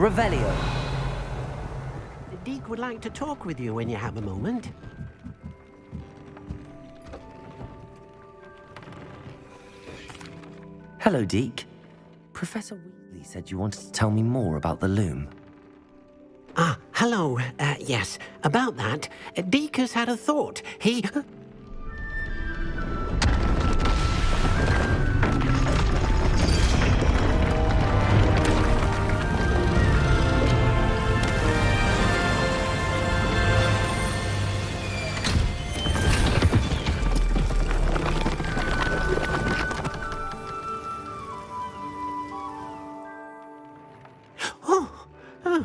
Revelio. Deke would like to talk with you when you have a moment. Hello, Deke. Professor Weasley said you wanted to tell me more about the loom. Ah, hello. Yes, about that. Deke has had a thought. He...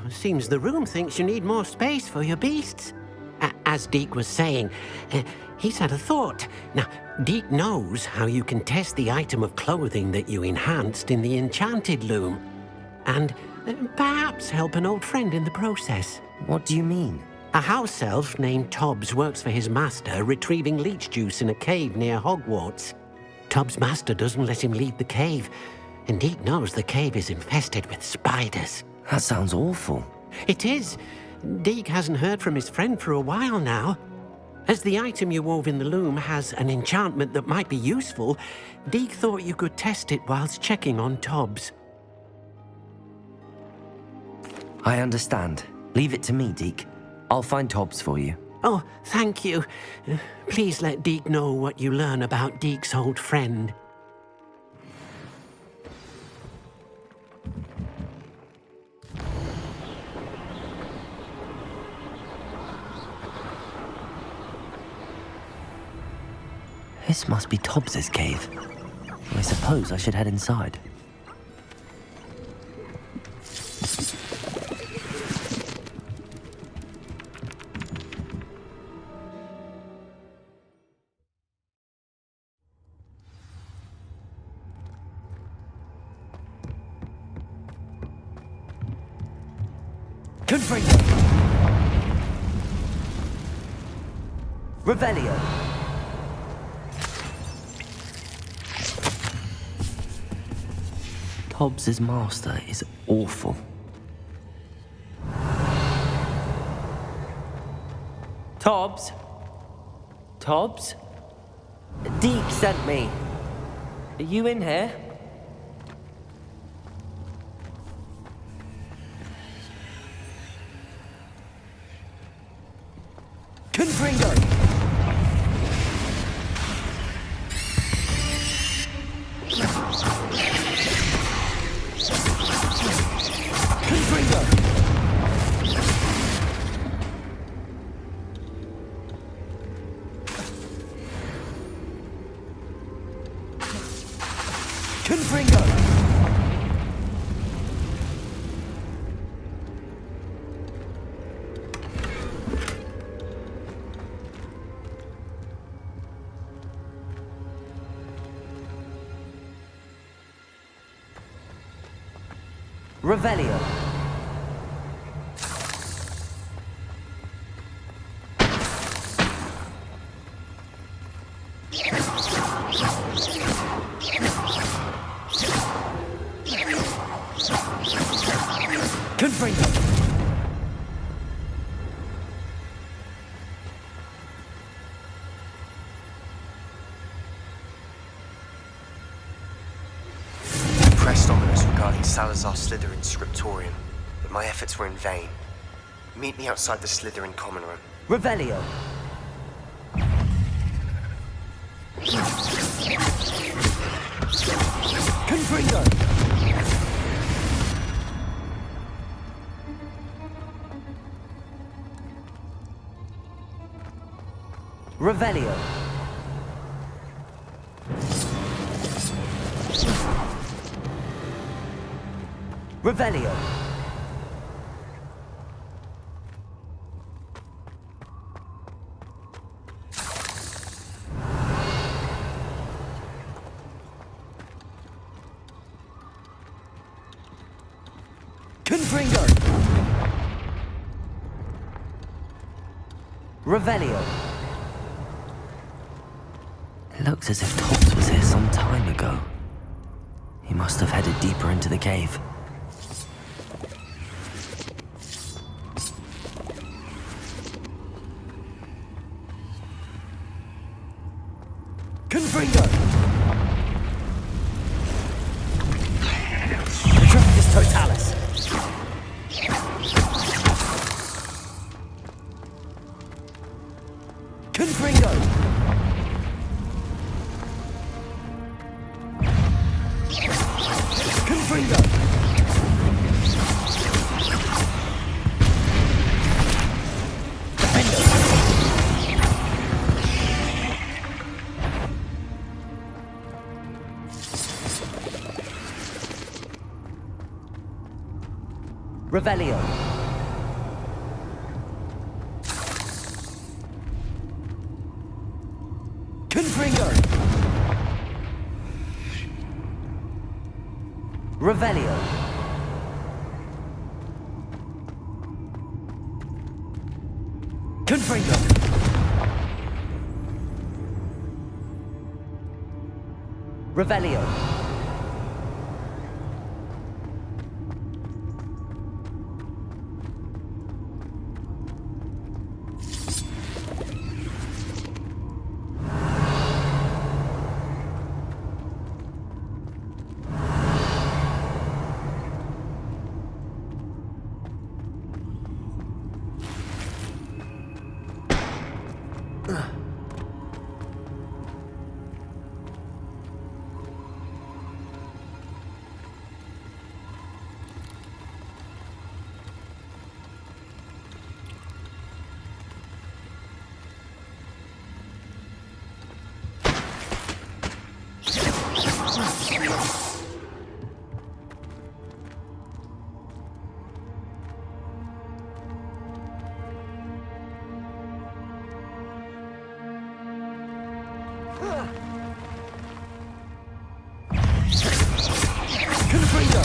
Seems the room thinks you need more space for your beasts. As Deke was saying, he's had a thought. Now, Deke knows how you can test the item of clothing that you enhanced in the enchanted loom. And perhaps help an old friend in the process. What do you mean? A house elf named Tobbs works for his master, retrieving leech juice in a cave near Hogwarts. Tobbs' master doesn't let him leave the cave, and Deke knows the cave is infested with spiders. That sounds awful. It is. Deke hasn't heard from his friend for a while now. As the item you wove in the loom has an enchantment that might be useful, Deke thought you could test it whilst checking on Tobbs. I understand. Leave it to me, Deke. I'll find Tobbs for you. Oh, thank you. Please let Deke know what you learn about Deke's old friend. This must be Tobbs's cave. I suppose I should head inside. Confringo! Revelio! Tobbs's master is awful. Tobbs? Tobbs? Deke sent me. Are you in here? Confringo! Confringo! Confringo! Revelio. Confringo. Pressed ominous regarding Salazar Slytherin's scriptorium, but my efforts were in vain. Meet me outside the Slytherin common room. Revelio. Confringo. Revelio. Revelio. Confringo. Revelio. It looks as if Tobbs was here some time ago. He must have headed deeper into the cave. Confringo! Triplicus Totalis! Confringo! Confringo! Revelio. Confringo. Revelio. Confringo. Revelio. Confringo!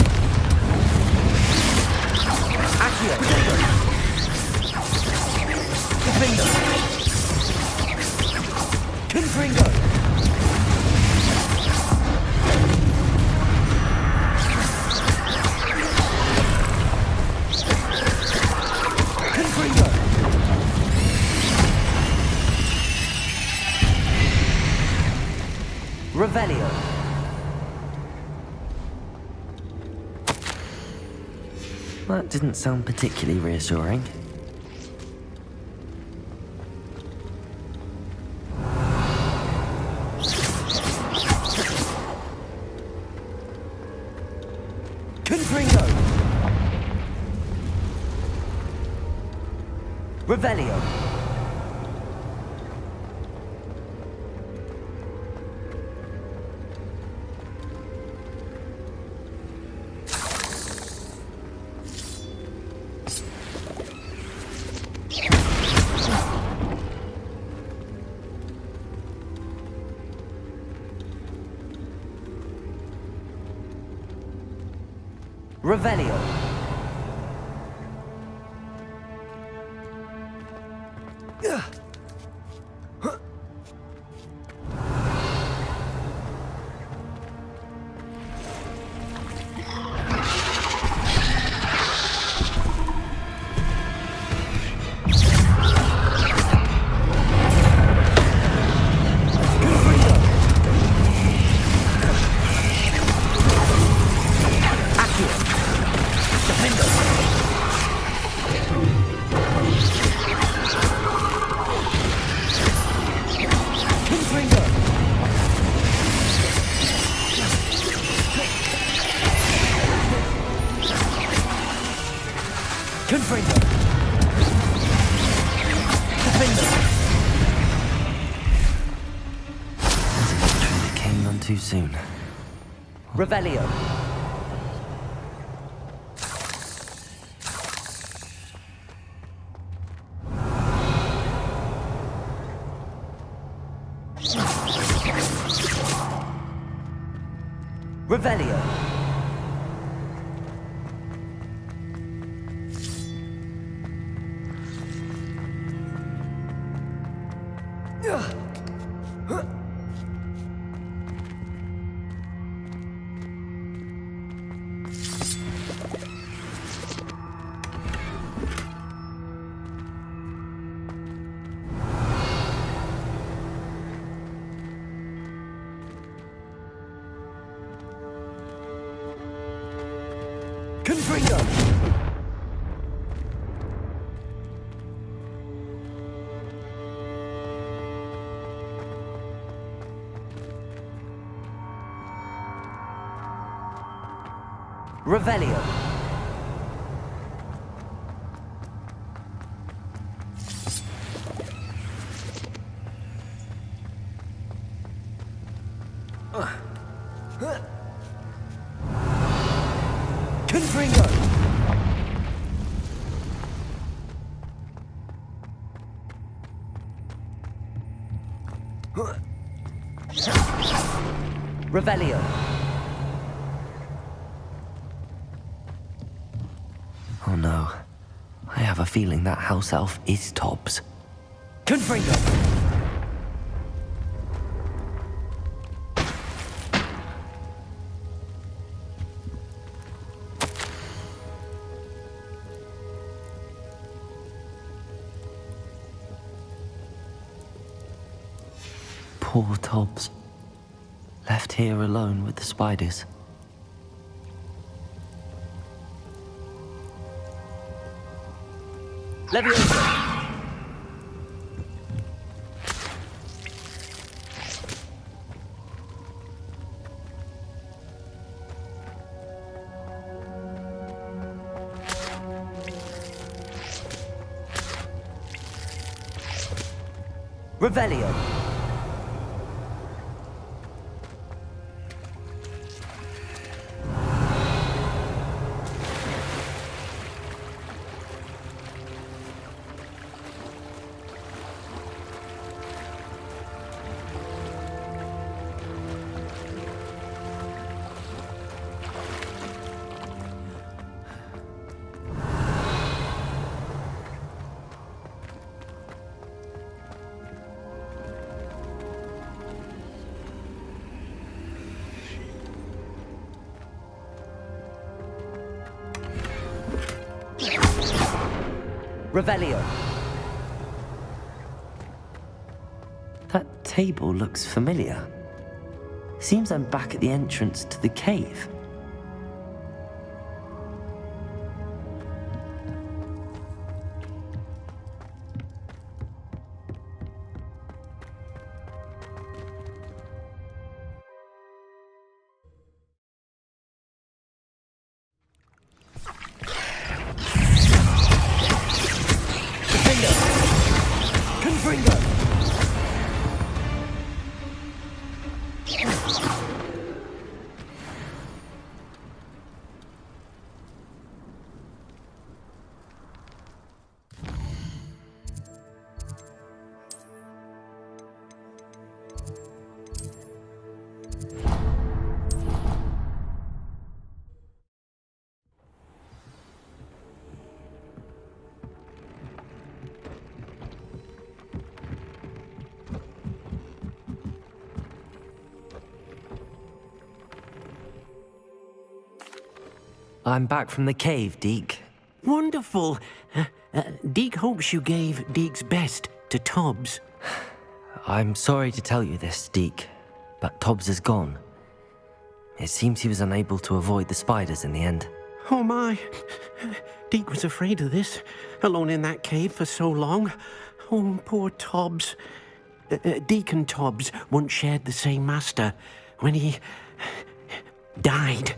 Accio! Confringo! Confringo! Confringo! Revelio. That didn't sound particularly reassuring. Confringo! Revelio. Revelio. Confringo! Confringo! It came none too soon. Revelio. Revelio. Confringo! Revelio. Confringo. Revelio. Oh no. I have a feeling that house elf is Tobbs. Confringo! Poor Tobbs. Left here alone with the spiders. Leviosa! Revelio! Revelio. That table looks familiar. Seems I'm back at the entrance to the cave. Confringo! I'm back from the cave, Deke. Wonderful. Deke hopes you gave Deke's best to Tobbs. I'm sorry to tell you this, Deke, but Tobbs is gone. It seems he was unable to avoid the spiders in the end. Oh my. Deke was afraid of this, alone in that cave for so long. Oh, poor Tobbs. Deke and Tobbs once shared the same master. When he died,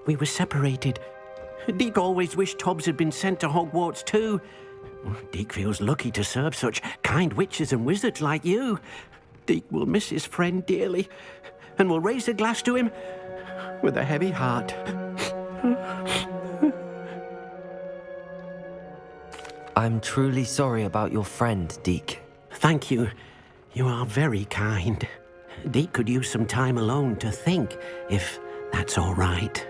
we were separated. Deke always wished Tobbs had been sent to Hogwarts too. Deke feels lucky to serve such kind witches and wizards like you. Deke will miss his friend dearly, and will raise a glass to him with a heavy heart. I'm truly sorry about your friend, Deke. Thank you. You are very kind. Deke could use some time alone to think, if that's all right.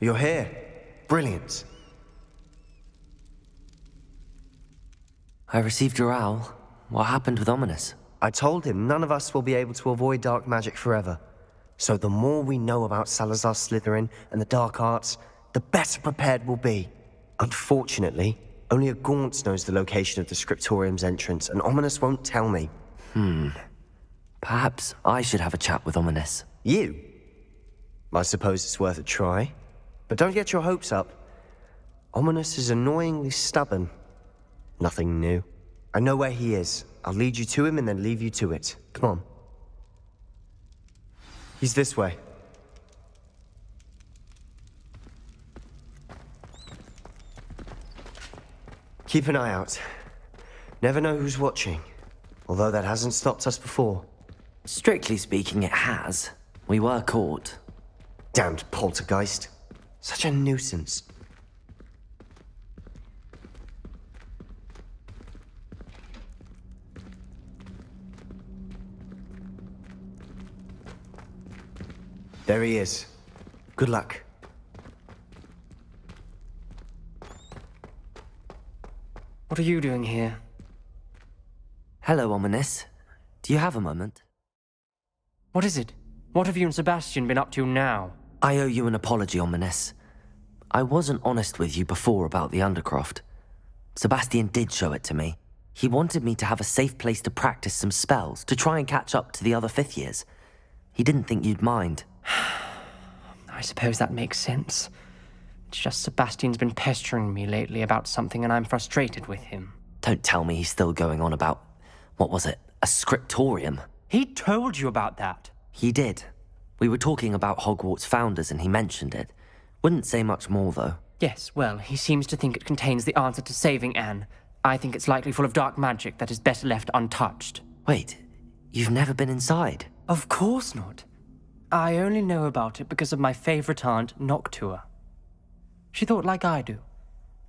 You're here. Brilliant. I received your owl. What happened with Ominous? I told him none of us will be able to avoid dark magic forever. So the more we know about Salazar Slytherin and the dark arts, the better prepared we'll be. Unfortunately, only a Gaunt knows the location of the Scriptorium's entrance, and Ominous won't tell me. Perhaps I should have a chat with Ominous. You? I suppose it's worth a try. But don't get your hopes up. Ominous is annoyingly stubborn. Nothing new. I know where he is. I'll lead you to him and then leave you to it. Come on. He's this way. Keep an eye out. Never know who's watching. Although that hasn't stopped us before. Strictly speaking, it has. We were caught. Damned poltergeist. Such a nuisance. There he is. Good luck. What are you doing here? Hello, Ominous. Do you have a moment? What is it? What have you and Sebastian been up to now? I owe you an apology, Ominous. I wasn't honest with you before about the Undercroft. Sebastian did show it to me. He wanted me to have a safe place to practice some spells, to try and catch up to the other fifth years. He didn't think you'd mind. I suppose that makes sense. It's just Sebastian's been pestering me lately about something and I'm frustrated with him. Don't tell me he's still going on about, what was it, a scriptorium? He told you about that. He did. We were talking about Hogwarts founders and he mentioned it. Wouldn't say much more, though. Yes, well, he seems to think it contains the answer to saving Anne. I think it's likely full of dark magic that is better left untouched. Wait, you've never been inside? Of course not. I only know about it because of my favorite aunt, Noctua. She thought like I do.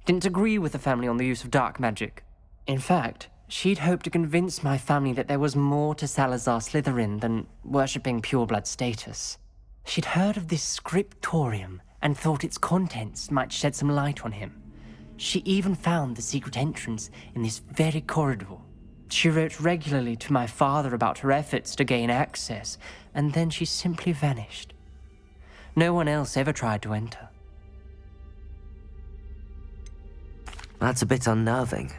Didn't agree with the family on the use of dark magic. In fact, she'd hoped to convince my family that there was more to Salazar Slytherin than worshipping pureblood status. She'd heard of this scriptorium and thought its contents might shed some light on him. She even found the secret entrance in this very corridor. She wrote regularly to my father about her efforts to gain access, and then she simply vanished. No one else ever tried to enter. That's a bit unnerving.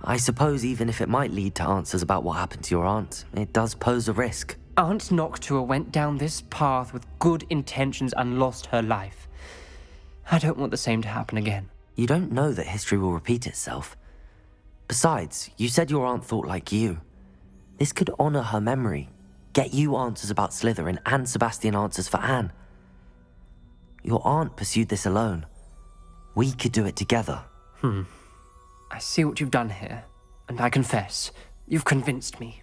I suppose even if it might lead to answers about what happened to your aunt, it does pose a risk. Aunt Noctua went down this path with good intentions and lost her life. I don't want the same to happen again. You don't know that history will repeat itself. Besides, you said your aunt thought like you. This could honor her memory, get you answers about Slytherin and Sebastian answers for Anne. Your aunt pursued this alone. We could do it together. I see what you've done here, and I confess, you've convinced me.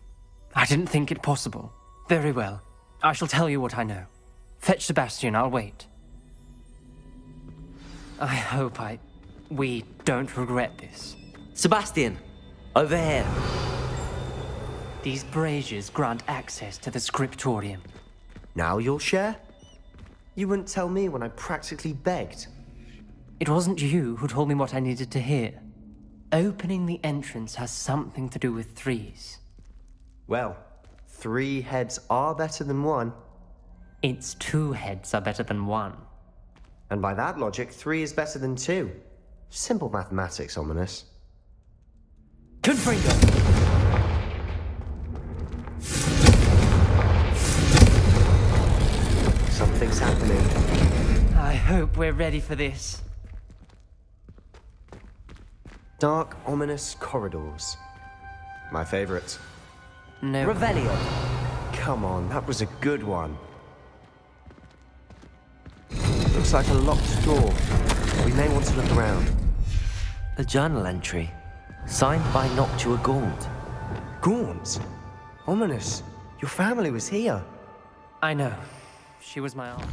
I didn't think it possible. Very well. I shall tell you what I know. Fetch Sebastian, I'll wait. I hope we don't regret this. Sebastian, over here. These braziers grant access to the scriptorium. Now you'll share? You wouldn't tell me when I practically begged. It wasn't you who told me what I needed to hear. Opening the entrance has something to do with threes. Well, 3 heads are better than 1. It's 2 heads are better than 1. And by that logic, 3 is better than 2. Simple mathematics, Ominous. Confringo! Something's happening. I hope we're ready for this. Dark, ominous corridors. My favorite. No. Revelio. Come on, that was a good one. Looks like a locked door. We may want to look around. A journal entry, signed by Noctua Gaunt. Gaunt? Ominous. Your family was here. I know. She was my aunt.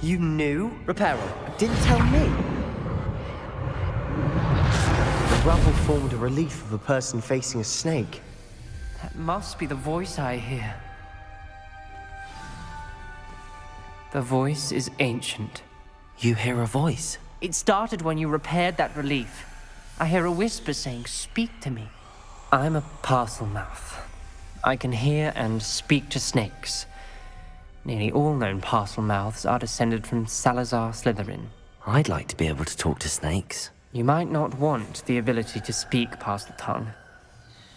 You knew? Reparo. Didn't tell me. rubble formed a relief of a person facing a snake. That must be the voice I hear. The voice is ancient. You hear a voice. It started when you repaired that relief. I hear a whisper saying, "Speak to me." I'm a parcel mouth. I can hear and speak to snakes. Nearly all known parcel mouths are descended from Salazar Slytherin. I'd like to be able to talk to snakes. You might not want the ability to speak parcel tongue.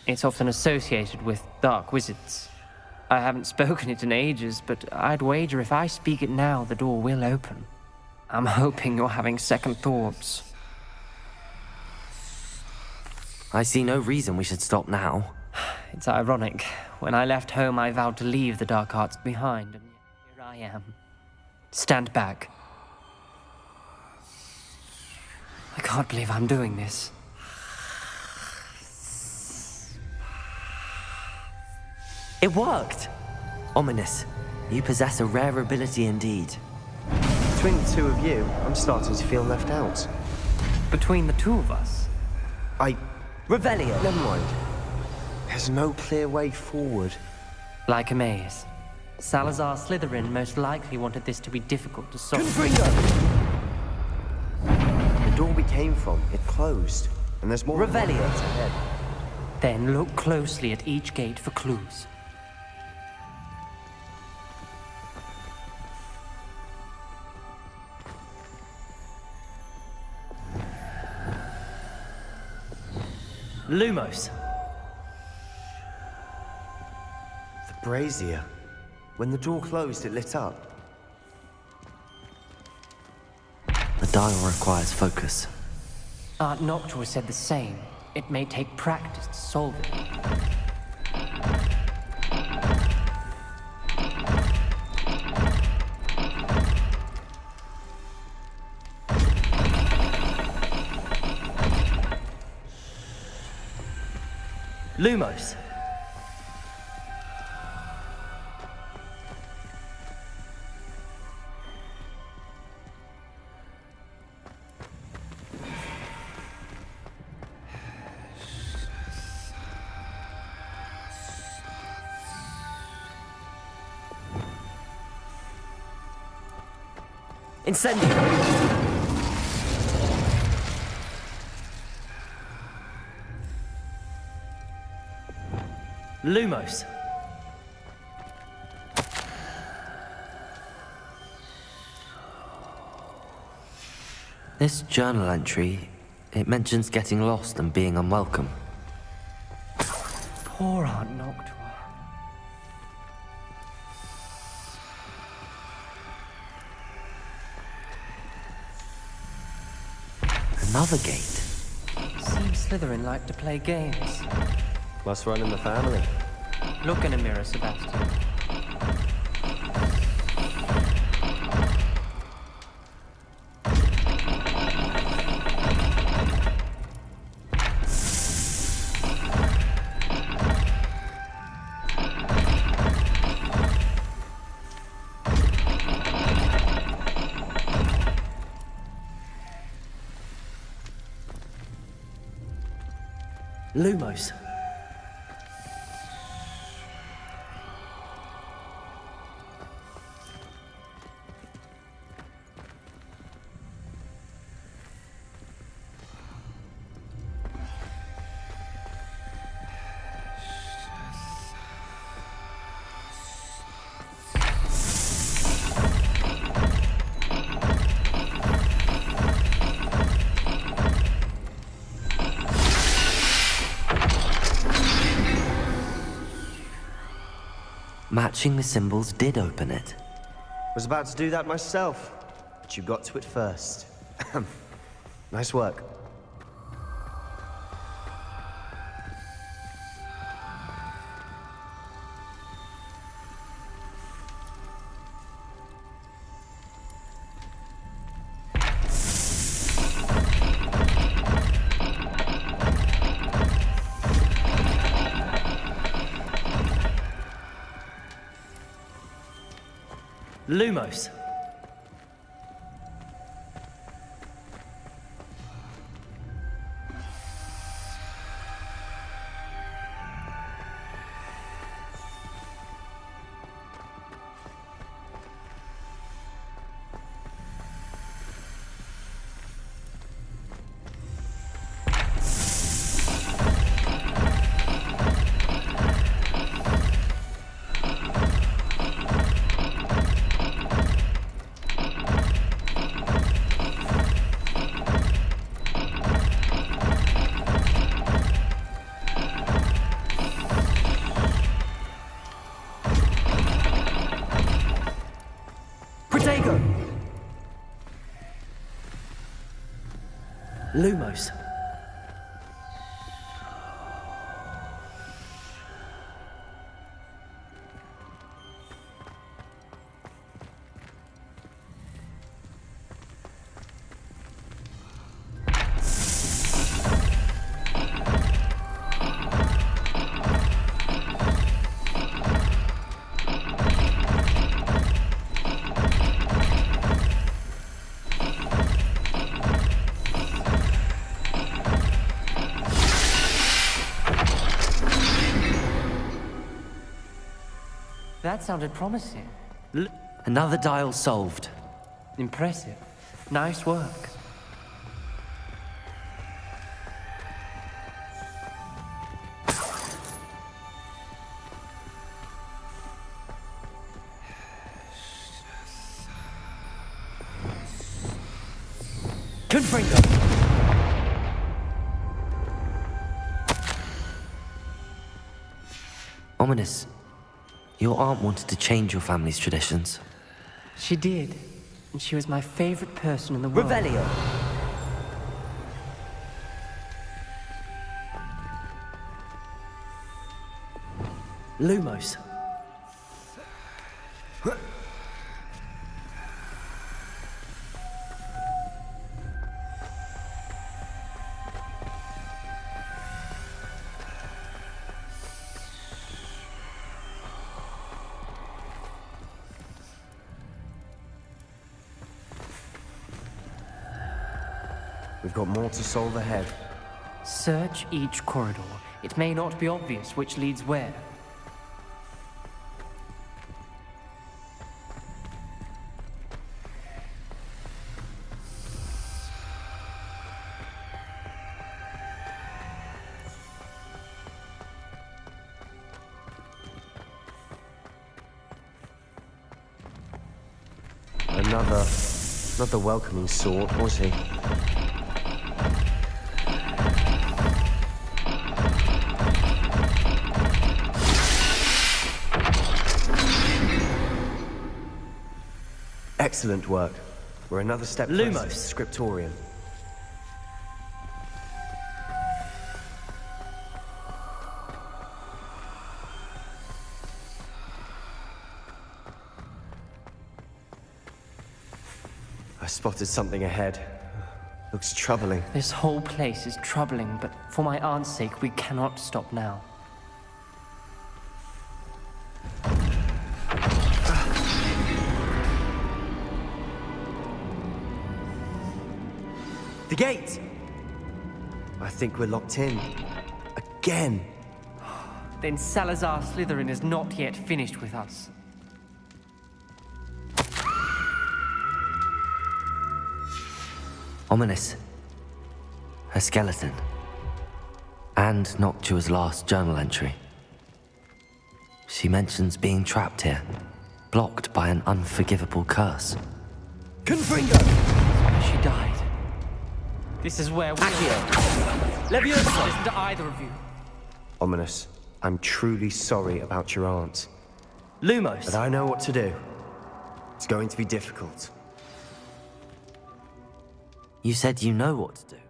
It's often associated with dark wizards. I haven't spoken it in ages, but I'd wager if I speak it now, the door will open. I'm hoping you're having second thoughts. I see no reason we should stop now. It's ironic. When I left home, I vowed to leave the dark arts behind, and here I am. Stand back. I can't believe I'm doing this. It worked! Ominous. You possess a rare ability indeed. Between the two of you, I'm starting to feel left out. Between the two of us, Revelio! Never mind. There's no clear way forward. like a maze. Salazar Slytherin most likely wanted this to be difficult to solve. The door we came from, it closed. And there's more Revelio. gates ahead. Then look closely at each gate for clues. Lumos. The brazier. When the door closed, it lit up. The dial requires focus. Aunt Noctua said the same. It may take practice to solve it. Lumos. Incendio! Lumos. This journal entry, it mentions getting lost and being unwelcome. Poor Aunt Noctua. Another gate. Seems Slytherin like to play games. Must run in the family. Look in a mirror, Sebastian. Lumos. Matching the symbols did open it. Was about to do that myself, but you got to it first. Nice work. Lumos. Lumos. That sounded promising. Another dial solved. Impressive. Nice work. Confringo! Ominous. Your aunt wanted to change your family's traditions. She did. And she was my favorite person in the world. Revelio. Lumos. We've got more to solve ahead. Search each corridor. It may not be obvious which leads where. Another welcoming sort, was he? Excellent work. We're another step closer to the scriptorium. I spotted something ahead. Looks troubling. This whole place is troubling, but for my aunt's sake, we cannot stop now. The gate! I think we're locked in. Again. Then Salazar Slytherin is not yet finished with us. Ominous. Her skeleton. And Noctua's last journal entry. She mentions being trapped here, blocked by an unforgivable curse. Confringo! She died. This is where we Leviosa! Listen to either of you. Ominous, I'm truly sorry about your aunt. Lumos. But I know what to do. It's going to be difficult. You said you know what to do.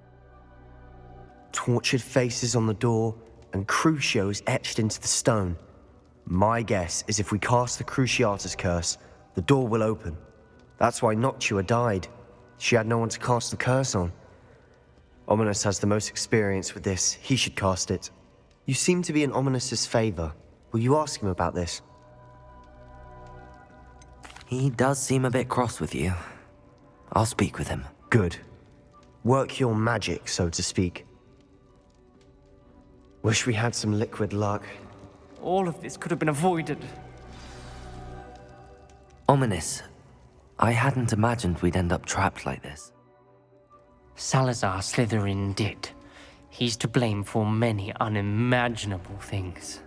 Tortured faces on the door and Crucios etched into the stone. My guess is if we cast the Cruciatus curse, the door will open. That's why Noctua died. She had no one to cast the curse on. Ominous has the most experience with this. He should cast it. You seem to be in Ominous's favor. Will you ask him about this? He does seem a bit cross with you. I'll speak with him. Good. Work your magic, so to speak. Wish we had some liquid luck. All of this could have been avoided. Ominous. I hadn't imagined we'd end up trapped like this. Salazar Slytherin did. He's to blame for many unimaginable things.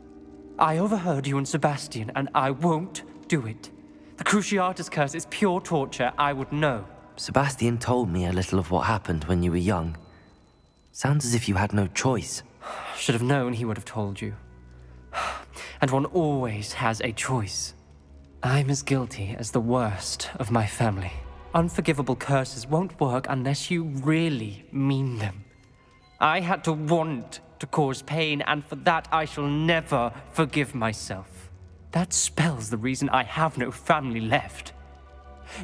I overheard you and Sebastian, and I won't do it. The Cruciatus curse is pure torture, I would know. Sebastian told me a little of what happened when you were young. Sounds as if you had no choice. Should have known he would have told you. And one always has a choice. I'm as guilty as the worst of my family. Unforgivable curses won't work unless you really mean them. I had to want to cause pain, and for that I shall never forgive myself. That spell's the reason I have no family left.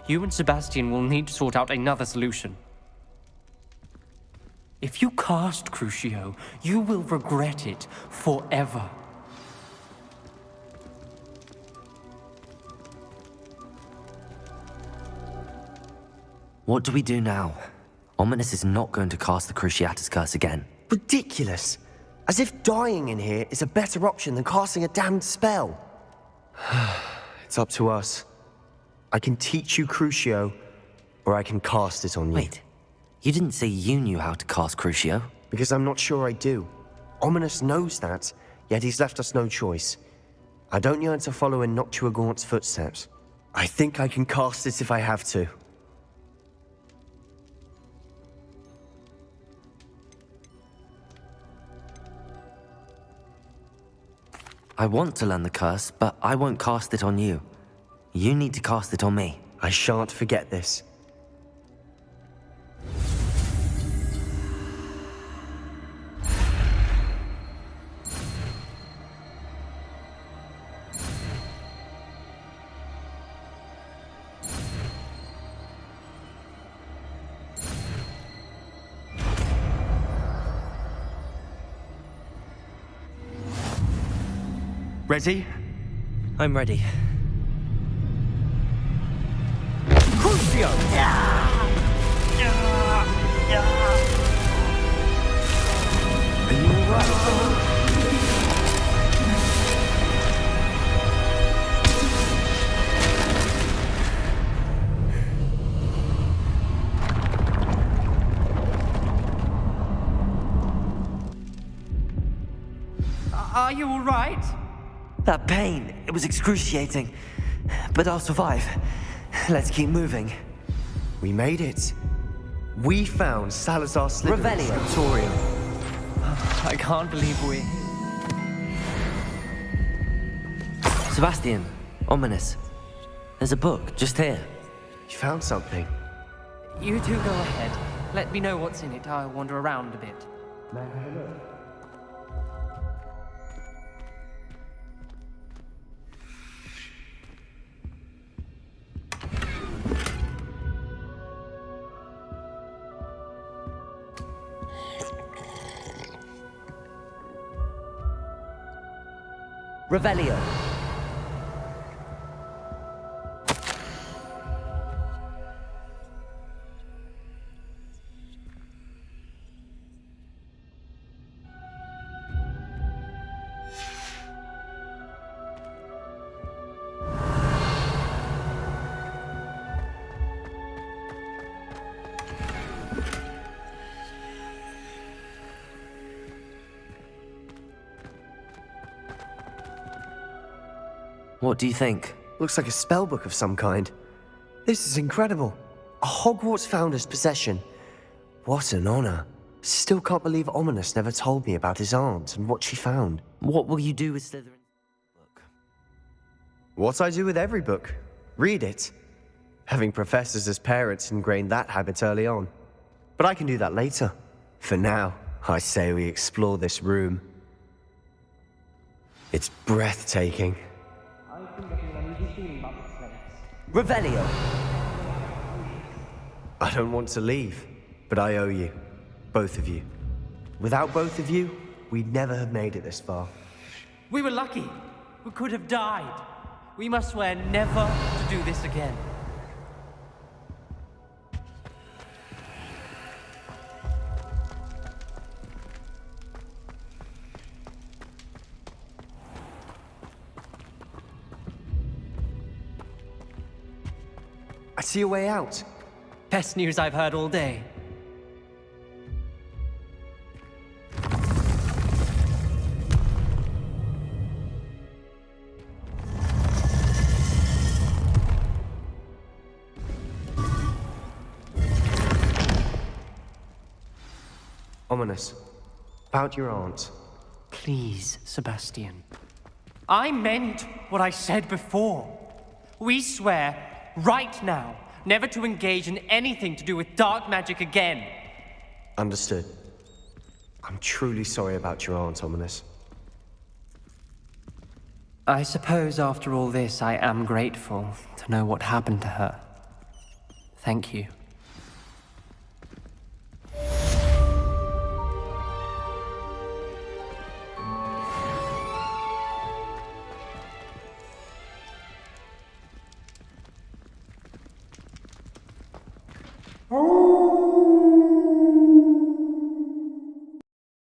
You and Sebastian will need to sort out another solution. If you cast Crucio, you will regret it forever. What do we do now? Ominous is not going to cast the Cruciatus Curse again. Ridiculous. As if dying in here is a better option than casting a damned spell. It's up to us. I can teach you Crucio, or I can cast it on you. Wait, you didn't say you knew how to cast Crucio? Because I'm not sure I do. Ominous knows that, yet he's left us no choice. I don't yearn to follow in Noctua Gaunt's footsteps. I think I can cast it if I have to. I want to learn the curse, but I won't cast it on you. You need to cast it on me. I shan't forget this. Ready? I'm ready. Crucio! Are you alright? Are you all right? That pain, it was excruciating. But I'll survive. Let's keep moving. We made it. We found Salazar Slytherin's Revelio. scriptorium. I can't believe we... Sebastian, Ominous. There's a book just here. You found something. You two go ahead. Let me know what's in it. I'll wander around a bit. Revelio. What do you think? Looks like a spellbook of some kind. This is incredible. A Hogwarts founder's possession. What an honor. Still can't believe Ominous never told me about his aunt and what she found. What will you do with Slytherin's book? What I do with every book. Read it. Having professors as parents ingrained that habit early on. But I can do that later. For now, I say we explore this room. It's breathtaking. Revelio. I don't want to leave, but I owe you. Both of you. Without both of you, we'd never have made it this far. We were lucky. We could have died. We must swear never to do this again. I see a way out. Best news I've heard all day. Ominous. About your aunt. Please, Sebastian. I meant what I said before. We swear, right now, never to engage in anything to do with dark magic again. Understood. I'm truly sorry about your aunt, Ominous. I suppose after all this, I am grateful to know what happened to her. Thank you.